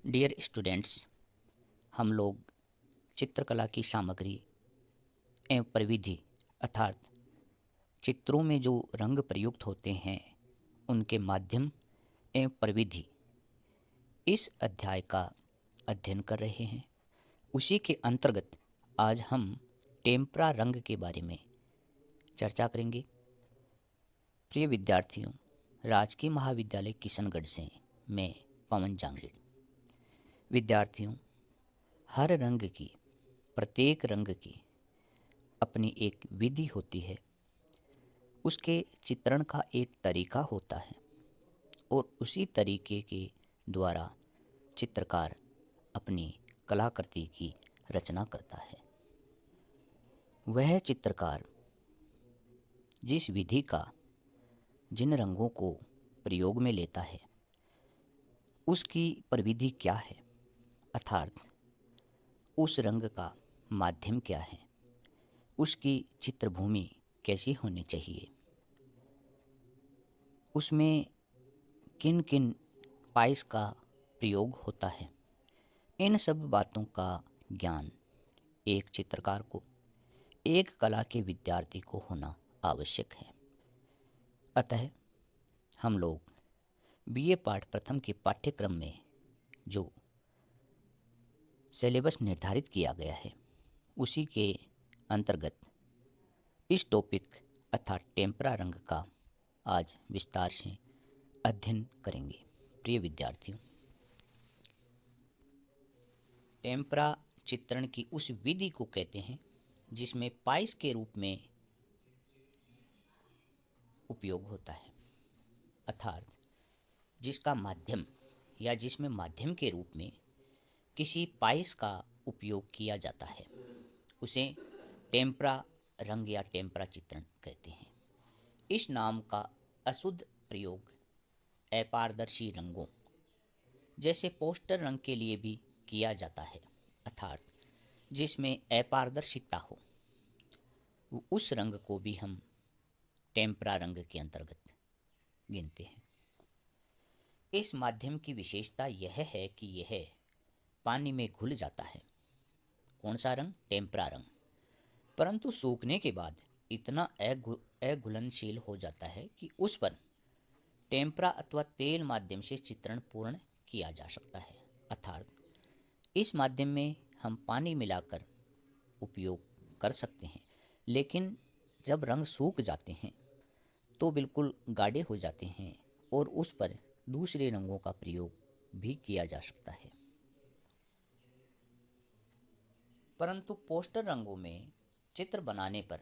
Dear students, हम लोग चित्रकला की सामग्री एवं प्रविधि अर्थात चित्रों में जो रंग प्रयुक्त होते हैं उनके माध्यम एवं प्रविधि इस अध्याय का अध्ययन कर रहे हैं। उसी के अंतर्गत आज हम टेम्परा रंग के बारे में चर्चा करेंगे। प्रिय विद्यार्थियों, राजकीय महाविद्यालय किशनगढ़ से मैं पवन जांगड़े। विद्यार्थियों, हर रंग की प्रत्येक रंग की अपनी एक विधि होती है, उसके चित्रण का एक तरीका होता है और उसी तरीके के द्वारा चित्रकार अपनी कलाकृति की रचना करता है। वह चित्रकार जिस विधि का जिन रंगों को प्रयोग में लेता है उसकी प्रविधि क्या है, अर्थात उस रंग का माध्यम क्या है, उसकी चित्रभूमि कैसी होनी चाहिए, उसमें किन किन पाइस का प्रयोग होता है, इन सब बातों का ज्ञान एक चित्रकार को, एक कला के विद्यार्थी को होना आवश्यक है। अतः हम लोग बीए पाठ प्रथम के पाठ्यक्रम में जो सिलेबस निर्धारित किया गया है उसी के अंतर्गत इस टॉपिक अर्थात टेम्परा रंग का आज विस्तार से अध्ययन करेंगे। प्रिय विद्यार्थियों, टेम्परा चित्रण की उस विधि को कहते हैं जिसमें पाइस के रूप में उपयोग होता है, अर्थात जिसका माध्यम या जिसमें माध्यम के रूप में किसी पाइस का उपयोग किया जाता है उसे टेम्परा रंग या टेम्परा चित्रण कहते हैं। इस नाम का अशुद्ध प्रयोग अपारदर्शी रंगों जैसे पोस्टर रंग के लिए भी किया जाता है, अर्थात जिसमें अपारदर्शिता हो उस रंग को भी हम टेम्परा रंग के अंतर्गत गिनते हैं। इस माध्यम की विशेषता यह है कि यह पानी में घुल जाता है। कौन सा रंग? टेम्परा रंग। परंतु सूखने के बाद इतना अघुलनशील हो जाता है कि उस पर टेम्परा अथवा तेल माध्यम से चित्रण पूर्ण किया जा सकता है, अर्थात इस माध्यम में हम पानी मिलाकर उपयोग कर सकते हैं, लेकिन जब रंग सूख जाते हैं तो बिल्कुल गाढ़े हो जाते हैं और उस पर दूसरे रंगों का प्रयोग भी किया जा सकता है। परंतु पोस्टर रंगों में चित्र बनाने पर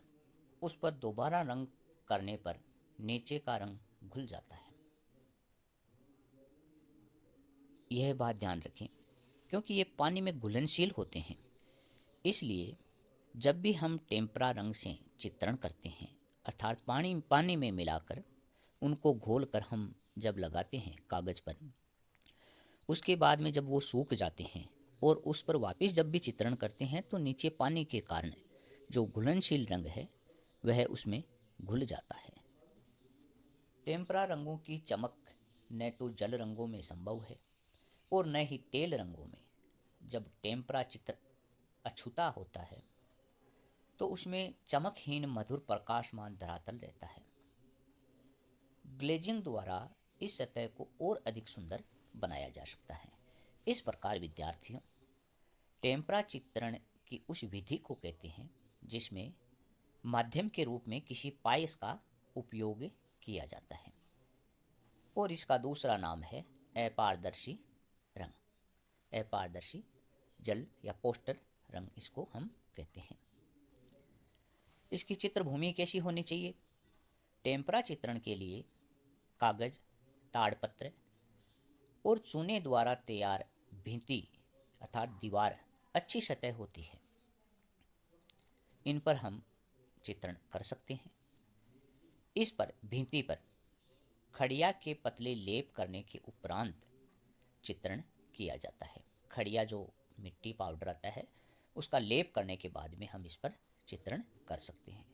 उस पर दोबारा रंग करने पर नीचे का रंग घुल जाता है। यह बात ध्यान रखें, क्योंकि ये पानी में घुलनशील होते हैं। इसलिए जब भी हम टेम्परा रंग से चित्रण करते हैं, अर्थात पानी में मिलाकर उनको घोल कर हम जब लगाते हैं कागज़ पर, उसके बाद में जब वो सूख जाते हैं और उस पर वापस जब भी चित्रण करते हैं तो नीचे पानी के कारण जो घुलनशील रंग है वह उसमें घुल जाता है। टेम्परा रंगों की चमक न तो जल रंगों में संभव है और न ही तेल रंगों में। जब टेम्परा चित्र अछूता होता है तो उसमें चमकहीन मधुर प्रकाशमान धरातल रहता है। ग्लेजिंग द्वारा इस सतह को और अधिक सुंदर बनाया जा सकता है। इस प्रकार विद्यार्थियों, टेम्परा चित्रण की उस विधि को कहते हैं जिसमें माध्यम के रूप में किसी पाइस का उपयोग किया जाता है और इसका दूसरा नाम है अपारदर्शी रंग। अपारदर्शी जल या पोस्टर रंग इसको हम कहते हैं। इसकी चित्रभूमि कैसी होनी चाहिए? टेम्परा चित्रण के लिए कागज, ताड़पत्र और चूने द्वारा तैयार भित्ति अर्थात दीवार अच्छी सतह होती है। इन पर हम चित्रण कर सकते हैं। इस पर भित्ति पर खड़िया के पतले लेप करने के उपरांत चित्रण किया जाता है। खड़िया जो मिट्टी पाउडर आता है उसका लेप करने के बाद में हम इस पर चित्रण कर सकते हैं।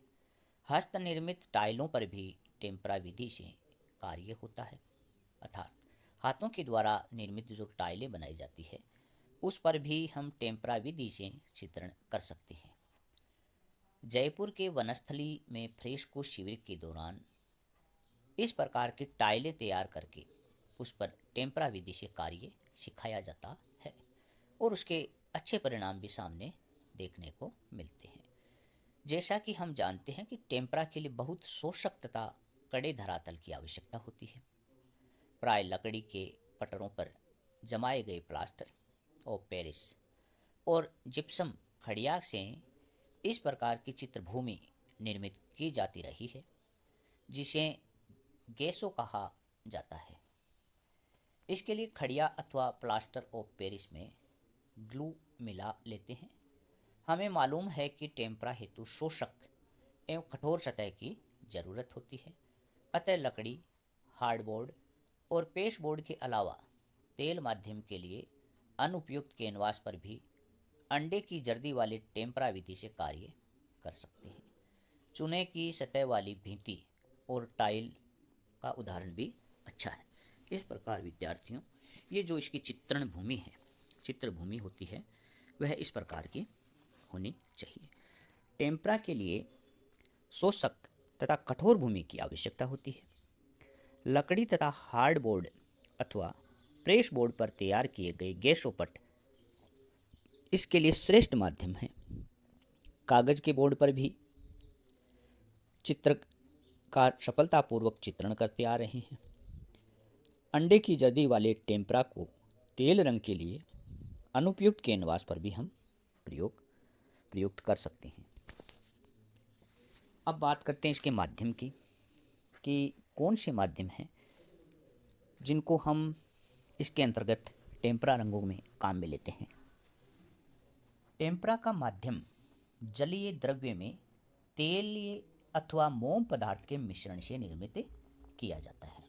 हस्त निर्मित टाइलों पर भी टेम्परा विधि से कार्य होता है, अर्थात हाथों के द्वारा निर्मित जो टाइलें बनाई जाती है उस पर भी हम टेम्परा विधि से चित्रण कर सकते हैं। जयपुर के वनस्थली में फ्रेस्को शिविर के दौरान इस प्रकार की टाइलें तैयार करके उस पर टेम्परा विधि से कार्य सिखाया जाता है और उसके अच्छे परिणाम भी सामने देखने को मिलते हैं। जैसा कि हम जानते हैं कि टेम्परा के लिए बहुत शोषक तथा कड़े धरातल की आवश्यकता होती है। प्राय लकड़ी के पटरों पर जमाए गए प्लास्टर और पेरिस और जिप्सम खड़िया से इस प्रकार की चित्रभूमि निर्मित की जाती रही है जिसे गेसो कहा जाता है। इसके लिए खड़िया अथवा प्लास्टर ऑफ पेरिस में ग्लू मिला लेते हैं। हमें मालूम है कि टेम्परा हेतु शोषक एवं कठोर सतह की जरूरत होती है, अतः लकड़ी, हार्डबोर्ड और पेस्टबोर्ड के अलावा तेल माध्यम के लिए अनुपयुक्त कैनवास पर भी अंडे की जर्दी वाले टेम्परा विधि से कार्य कर सकते हैं। चूने की सतह वाली भित्ति और टाइल का उदाहरण भी अच्छा है। इस प्रकार विद्यार्थियों, ये जो इसकी चित्रण भूमि है, चित्र भूमि होती है, वह इस प्रकार की होनी चाहिए। टेम्परा के लिए शोषक तथा कठोर भूमि की आवश्यकता होती है। लकड़ी तथा हार्डबोर्ड अथवा प्रेस बोर्ड पर तैयार किए गए गेसोपट इसके लिए श्रेष्ठ माध्यम है। कागज के बोर्ड पर भी चित्रकार सफलतापूर्वक चित्रण करते आ रहे हैं। अंडे की जर्दी वाले टेम्परा को तेल रंग के लिए अनुपयुक्त कैनवास पर भी हम प्रयुक्त कर सकते हैं। अब बात करते हैं इसके माध्यम की कि कौन से माध्यम हैं जिनको हम इसके अंतर्गत टेम्परा रंगों में काम में लेते हैं। टेम्परा का माध्यम जलीय द्रव्य में तेलीय अथवा मोम पदार्थ के मिश्रण से निर्मित किया जाता है।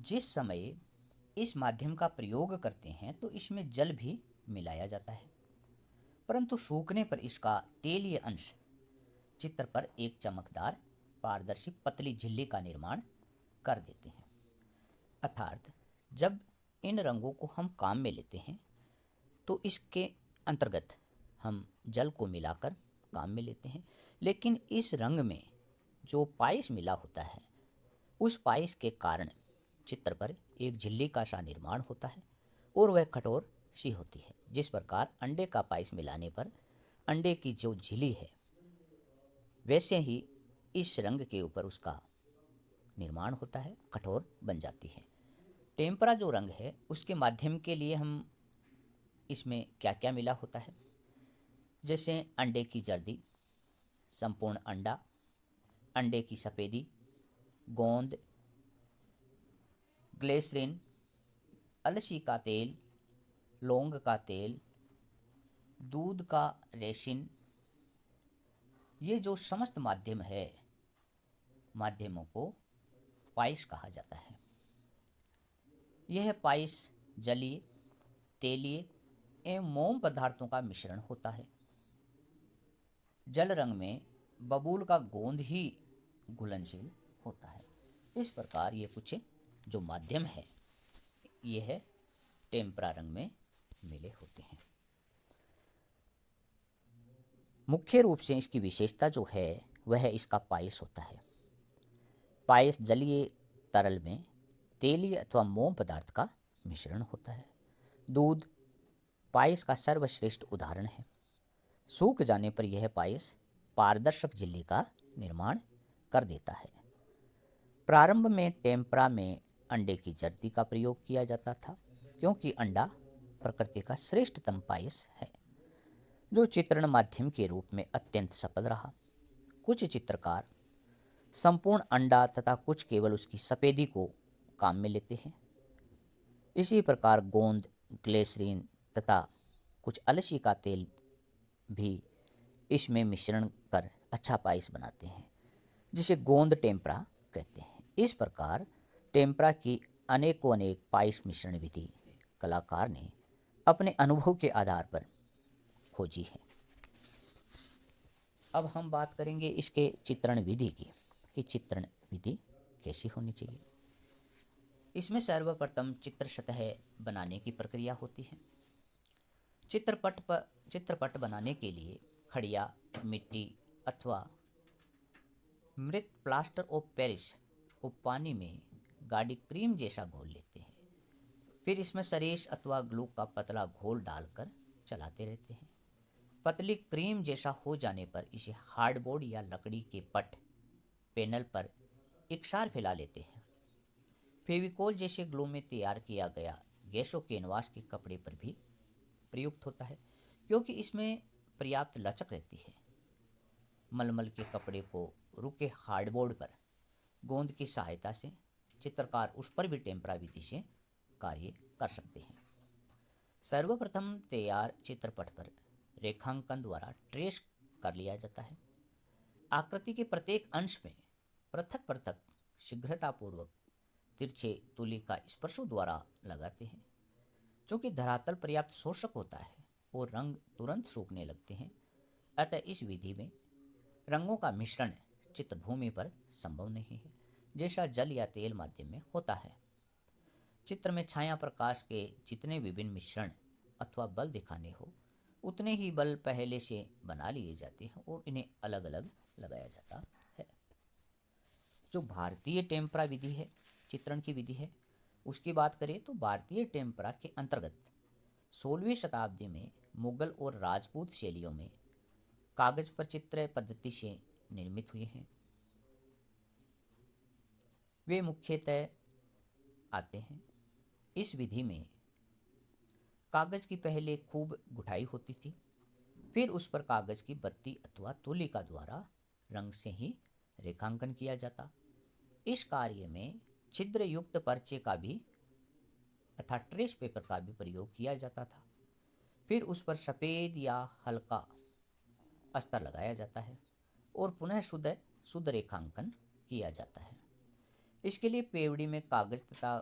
जिस समय इस माध्यम का प्रयोग करते हैं तो इसमें जल भी मिलाया जाता है, परंतु सूखने पर इसका तेलीय अंश चित्र पर एक चमकदार पारदर्शी पतली झिल्ली का निर्माण कर देते हैं। अर्थात जब इन रंगों को हम काम में लेते हैं तो इसके अंतर्गत हम जल को मिलाकर काम में लेते हैं, लेकिन इस रंग में जो पाइस मिला होता है उस पाइस के कारण चित्र पर एक झिल्ली का सा निर्माण होता है और वह कठोर सी होती है। जिस प्रकार अंडे का पाइस मिलाने पर अंडे की जो झिल्ली है वैसे ही इस रंग के ऊपर उसका निर्माण होता है, कठोर बन जाती है। टेम्परा जो रंग है उसके माध्यम के लिए हम इसमें क्या क्या मिला होता है, जैसे अंडे की जर्दी, संपूर्ण अंडा, अंडे की सफ़ेदी, गोंद, ग्लिसरीन, अलसी का तेल, लौंग का तेल, दूध का रेसिन, ये जो समस्त माध्यम है, माध्यमों को पाइस कहा जाता है। यह पाइस जलीय, तेलीय एवं मोम पदार्थों का मिश्रण होता है। जल रंग में बबूल का गोंद ही घुलनशील होता है। इस प्रकार ये कुछ जो माध्यम है यह टेम्परा रंग में मिले होते हैं। मुख्य रूप से इसकी विशेषता जो है वह इसका पाइस होता है। पाइस जलीय तरल में तेलीय अथवा मोम पदार्थ का मिश्रण होता है। दूध पाइस का सर्वश्रेष्ठ उदाहरण है। सूख जाने पर यह पाइस पारदर्शक झिल्ली का निर्माण कर देता है। प्रारंभ में टेम्परा में अंडे की जर्दी का प्रयोग किया जाता था, क्योंकि अंडा प्रकृति का श्रेष्ठतम पाइस है जो चित्रण माध्यम के रूप में अत्यंत सफल रहा। कुछ चित्रकार संपूर्ण अंडा तथा कुछ केवल उसकी सफ़ेदी को काम में लेते हैं। इसी प्रकार गोंद, ग्लिसरीन तथा कुछ अलसी का तेल भी इसमें मिश्रण कर अच्छा पाइस बनाते हैं, जिसे गोंद टेम्परा कहते हैं। इस प्रकार टेम्परा की अनेकों अनेक पाइस मिश्रण विधि कलाकार ने अपने अनुभव के आधार पर खोजी है। अब हम बात करेंगे इसके चित्रण विधि की कि चित्रण विधि कैसी होनी चाहिए। इसमें सर्वप्रथम चित्र सतह बनाने की प्रक्रिया होती है। चित्रपट बनाने के लिए खड़िया मिट्टी अथवा मृत प्लास्टर ऑफ पेरिस को पानी में गाढ़ी क्रीम जैसा घोल लेते हैं। फिर इसमें सरेश अथवा ग्लू का पतला घोल डालकर चलाते रहते हैं। पतली क्रीम जैसा हो जाने पर इसे हार्डबोर्ड या लकड़ी के पट पैनल पर एकसार फैला लेते हैं। फेविकोल जैसे ग्लू में तैयार किया गया गैसो कैनवास के कपड़े पर भी प्रयुक्त होता है, क्योंकि इसमें पर्याप्त लचक रहती है। मलमल के कपड़े को रुके हार्डबोर्ड पर गोंद की सहायता से चित्रकार उस पर भी टेम्परा विधि से कार्य कर सकते हैं। सर्वप्रथम तैयार चित्रपट पर रेखांकन द्वारा ट्रेस कर लिया जाता है। आकृति के प्रत्येक अंश में पृथक पृथक शीघ्रतापूर्वक तिरछे तुली का स्पर्शों द्वारा लगाते हैं। चूँकि धरातल पर्याप्त शोषक होता है और रंग तुरंत सूखने लगते हैं, अतः इस विधि में रंगों का मिश्रण चित्रभूमि पर संभव नहीं है, जैसा जल या तेल माध्यम में होता है। चित्र में छाया प्रकाश के जितने विभिन्न मिश्रण अथवा बल दिखाने हो, उतने ही बल पहले से बना लिए जाते हैं और इन्हें अलग अलग लगाया जाता है। जो भारतीय टेम्परा विधि है, चित्रण की विधि है, उसकी बात करें तो भारतीय टेम्परा के अंतर्गत 16वीं शताब्दी में मुगल और राजपूत शैलियों में कागज पर चित्र पद्धति से निर्मित हुए हैं। वे मुख्यतः आते हैं। इस विधि में कागज की पहले खूब गुठाई होती थी, फिर उस पर कागज की बत्ती अथवा तुलिका द्वारा रंग से ही रेखांकन किया जाता। इस कार्य में छिद्र युक्त पर्चे का भी तथा ट्रेस पेपर का भी प्रयोग किया जाता था। फिर उस पर सफ़ेद या हल्का अस्तर लगाया जाता है और पुनः शुद्ध रेखांकन किया जाता है। इसके लिए पेवड़ी में कागज तथा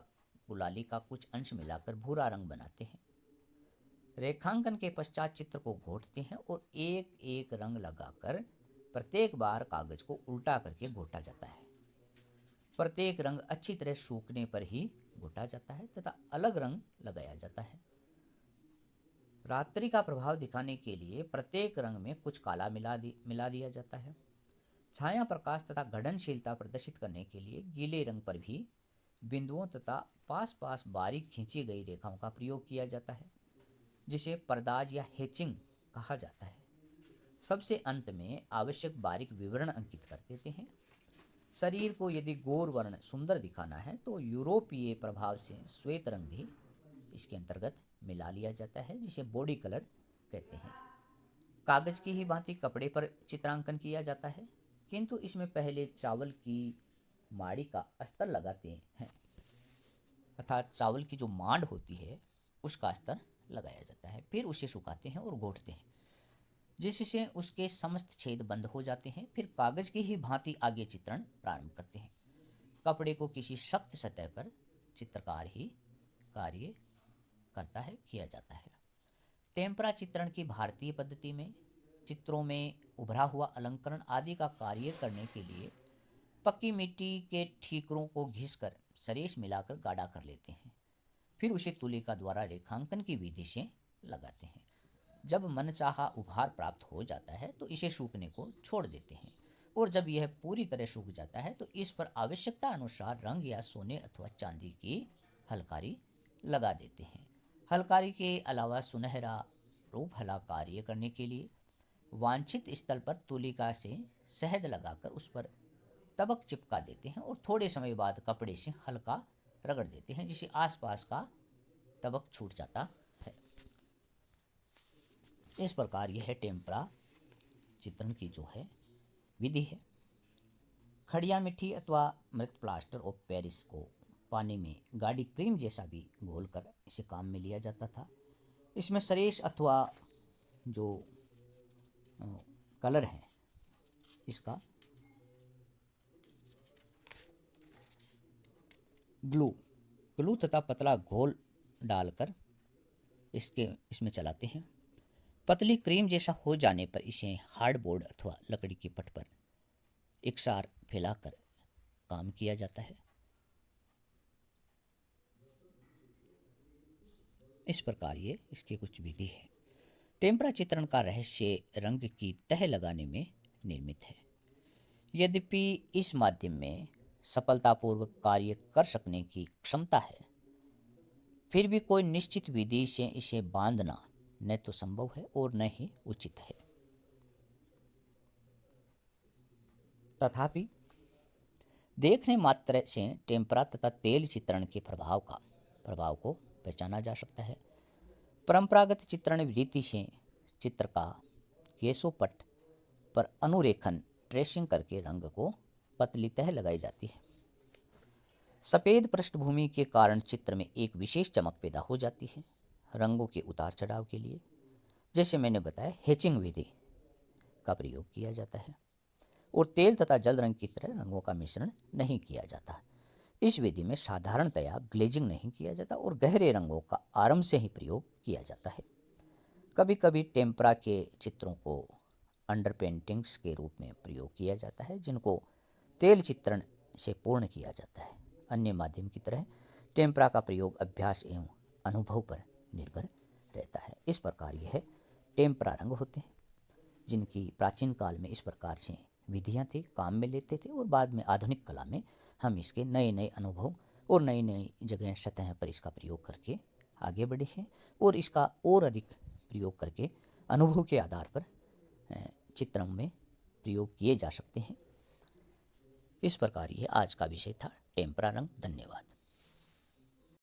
गुलाली का कुछ अंश मिलाकर भूरा रंग बनाते हैं। रेखांकन के पश्चात चित्र को घोटते हैं और एक एक रंग लगाकर प्रत्येक बार कागज को उल्टा करके घोटा जाता है। प्रत्येक रंग अच्छी तरह सूखने पर ही घोटा जाता है तथा अलग रंग लगाया जाता है। रात्रि का प्रभाव दिखाने के लिए प्रत्येक रंग में कुछ काला मिला दिया जाता है। छाया प्रकाश तथा घटनशीलता प्रदर्शित करने के लिए गीले रंग पर भी बिंदुओं तथा पास पास बारीक खींची गई रेखाओं का प्रयोग किया जाता है, जिसे पर्दाज या हेचिंग कहा जाता है। सबसे अंत में आवश्यक बारीक विवरण अंकित कर देते हैं। शरीर को यदि गौर वर्ण सुंदर दिखाना है तो यूरोपीय प्रभाव से श्वेत रंग भी इसके अंतर्गत मिला लिया जाता है, जिसे बॉडी कलर कहते हैं। कागज की ही भांति कपड़े पर चित्रांकन किया जाता है, किंतु इसमें पहले चावल की माड़ी का अस्तर लगाते हैं, अर्थात चावल की जो मांड होती है उसका अस्तर लगाया जाता है। फिर उसे सुखाते हैं और घोटते हैं, जिससे उसके समस्त छेद बंद हो जाते हैं। फिर कागज की ही भांति आगे चित्रण प्रारंभ करते हैं। कपड़े को किसी सख्त सतह पर चित्रकार ही कार्य करता है, किया जाता है। टेम्परा चित्रण की भारतीय पद्धति में चित्रों में उभरा हुआ अलंकरण आदि का कार्य करने के लिए पक्की मिट्टी के ठीकरों को घिसकर सरेश मिलाकर गाढ़ा कर लेते हैं। फिर उसे तुलिका द्वारा रेखांकन की विधि से लगाते हैं। जब मनचाहा उभार प्राप्त हो जाता है तो इसे सूखने को छोड़ देते हैं, और जब यह पूरी तरह सूख जाता है तो इस पर आवश्यकता अनुसार रंग या सोने अथवा चांदी की हलकारी लगा देते हैं। हलकारी के अलावा सुनहरा रूप हला कार्य करने के लिए वांछित स्थल पर तुलिका से शहद लगाकर उस पर तबक चिपका देते हैं और थोड़े समय बाद कपड़े से हल्का रगड़ देते हैं, जिससे आसपास का तबक छूट जाता है। इस प्रकार यह टेम्परा चित्रण की जो है विधि है। खड़िया मिट्टी अथवा मृत प्लास्टर ऑफ पेरिस को पानी में गाढ़ी क्रीम जैसा भी घोलकर इसे काम में लिया जाता था। इसमें सरेश अथवा जो कलर है इसका ग्लू तथा पतला घोल डालकर इसमें चलाते हैं। पतली क्रीम जैसा हो जाने पर इसे हार्डबोर्ड अथवा लकड़ी के पट पर एकसार फैलाकर काम किया जाता है। इस प्रकार ये इसकी कुछ विधि है। टेम्परा चित्रण का रहस्य रंग की तह लगाने में निर्मित है। यद्यपि इस माध्यम में सफलतापूर्वक कार्य कर सकने की क्षमता है, फिर भी कोई निश्चित विधि से इसे बांधना न तो संभव है और न ही उचित है। तथापि देखने मात्र से टेम्परा तथा तेल चित्रण के प्रभाव को पहचाना जा सकता है। परंपरागत चित्रण रीति से चित्र का केशोपट पर अनुरेखन ट्रेसिंग करके रंग को पतली तह लगाई जाती है। सफ़ेद पृष्ठभूमि के कारण चित्र में एक विशेष चमक पैदा हो जाती है। रंगों के उतार चढ़ाव के लिए, जैसे मैंने बताया, हेचिंग विधि का प्रयोग किया जाता है और तेल तथा जल रंग की तरह रंगों का मिश्रण नहीं किया जाता। इस विधि में साधारणतया ग्लेजिंग नहीं किया जाता और गहरे रंगों का आरंभ से ही प्रयोग किया जाता है। कभी कभी टेम्परा के चित्रों को अंडर पेंटिंग्स के रूप में प्रयोग किया जाता है, जिनको तेल चित्रण से पूर्ण किया जाता है। अन्य माध्यम की तरह टेम्परा का प्रयोग अभ्यास एवं अनुभव पर निर्भर रहता है। इस प्रकार यह टेम्परा रंग होते हैं, जिनकी प्राचीन काल में इस प्रकार से विधियां थी, काम में लेते थे और बाद में आधुनिक कला में हम इसके नए नए अनुभव और नई नई जगह सतह पर इसका प्रयोग करके आगे बढ़े हैं और इसका और अधिक प्रयोग करके अनुभव के आधार पर चित्रों में प्रयोग किए जा सकते हैं। इस प्रकार यह आज का विषय था टेम्परा रंग। धन्यवाद।